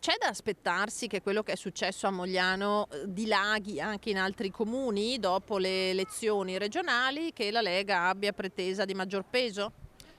C'è da aspettarsi che quello che è successo a Mogliano dilaghi anche in altri comuni dopo le elezioni regionali, che la Lega abbia pretesa di maggior peso?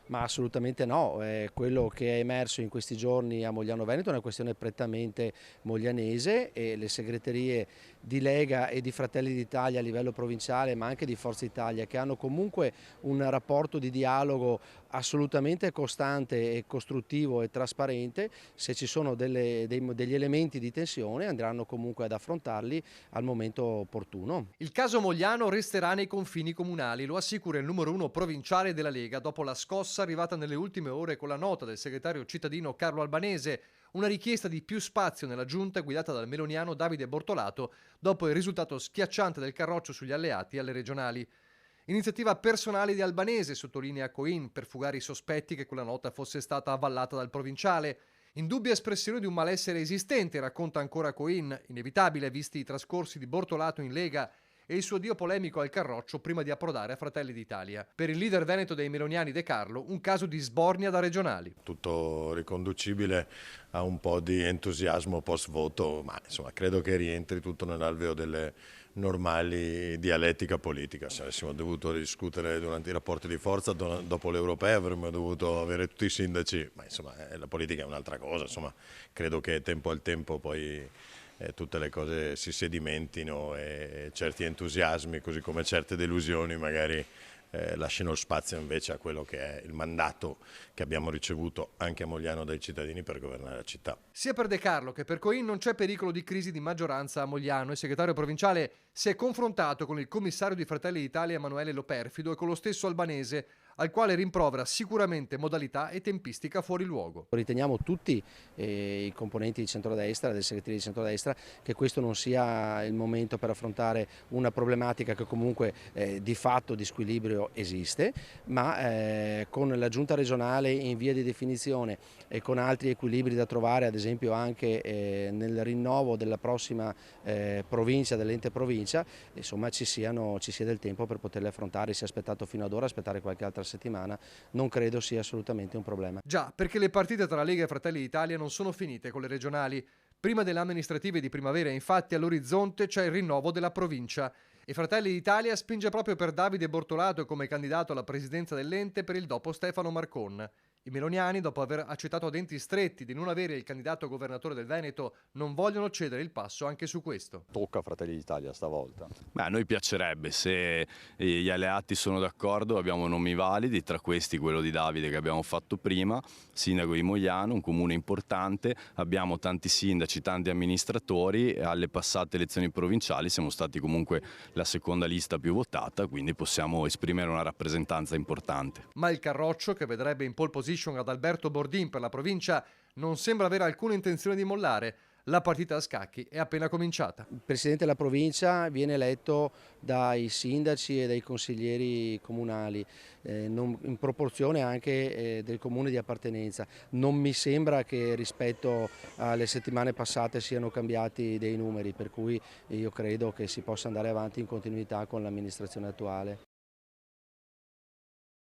Ma assolutamente no, quello che è emerso in questi giorni a Mogliano Veneto è una questione prettamente moglianese e le segreterie di Lega e di Fratelli d'Italia a livello provinciale ma anche di Forza Italia, che hanno comunque un rapporto di dialogo assolutamente costante e costruttivo e trasparente. Se ci sono degli elementi di tensione andranno comunque ad affrontarli al momento opportuno. Il caso Mogliano resterà nei confini comunali, lo assicura il numero uno provinciale della Lega dopo la scossa arrivata nelle ultime ore con la nota del segretario cittadino Carlo Albanese, una richiesta di più spazio nella giunta guidata dal meloniano Davide Bortolato dopo il risultato schiacciante del Carroccio sugli alleati alle regionali. Iniziativa personale di Albanese, sottolinea Coin, per fugare i sospetti che quella nota fosse stata avvallata dal provinciale. Indubbia espressione di un malessere esistente, racconta ancora Coin, inevitabile visti i trascorsi di Bortolato in Lega e il suo dio polemico al Carroccio prima di approdare a Fratelli d'Italia. Per il leader veneto dei meloniani De Carlo, un caso di sbornia da regionali. Tutto riconducibile a un po' di entusiasmo post voto, ma insomma credo che rientri tutto nell'alveo delle normali dialettica politica. Se avessimo dovuto discutere durante i rapporti di forza dopo le europee avremmo dovuto avere tutti i sindaci, ma insomma la politica è un'altra cosa, insomma credo che tempo al tempo poi tutte le cose si sedimentino e certi entusiasmi, così come certe delusioni, magari lasciano spazio invece a quello che è il mandato che abbiamo ricevuto anche a Mogliano dai cittadini per governare la città. Sia per De Carlo che per Coin non c'è pericolo di crisi di maggioranza a Mogliano. Il segretario provinciale si è confrontato con il commissario di Fratelli d'Italia Emanuele Loperfido e con lo stesso Albanese, al quale rimprovera sicuramente modalità e tempistica fuori luogo. Riteniamo tutti i componenti di centrodestra, del segretario di centrodestra, che questo non sia il momento per affrontare una problematica che comunque di fatto di squilibrio esiste, ma con la giunta regionale in via di definizione e con altri equilibri da trovare, ad esempio anche nel rinnovo della prossima provincia, dell'ente provincia, insomma ci sia del tempo per poterle affrontare. Si è aspettato fino ad ora, aspettare qualche altra settimana non credo sia assolutamente un problema. Già, perché le partite tra Lega e Fratelli d'Italia non sono finite con le regionali. Prima delle amministrative di primavera, infatti, all'orizzonte c'è il rinnovo della provincia e Fratelli d'Italia spinge proprio per Davide Bortolato come candidato alla presidenza dell'ente per il dopo Stefano Marcon. I meloniani, dopo aver accettato a denti stretti di non avere il candidato governatore del Veneto, non vogliono cedere il passo anche su questo. Tocca a Fratelli d'Italia stavolta. Beh, a noi piacerebbe, se gli alleati sono d'accordo, abbiamo nomi validi, tra questi quello di Davide che abbiamo fatto prima, sindaco di Mogliano, un comune importante, abbiamo tanti sindaci, tanti amministratori e alle passate elezioni provinciali siamo stati comunque la seconda lista più votata, quindi possiamo esprimere una rappresentanza importante. Ma il Carroccio, che vedrebbe in pole position ad Alberto Bordin per la provincia, non sembra avere alcuna intenzione di mollare. La partita a scacchi è appena cominciata. Il presidente della provincia viene eletto dai sindaci e dai consiglieri comunali, in proporzione anche del comune di appartenenza. Non mi sembra che rispetto alle settimane passate siano cambiati dei numeri, per cui io credo che si possa andare avanti in continuità con l'amministrazione attuale.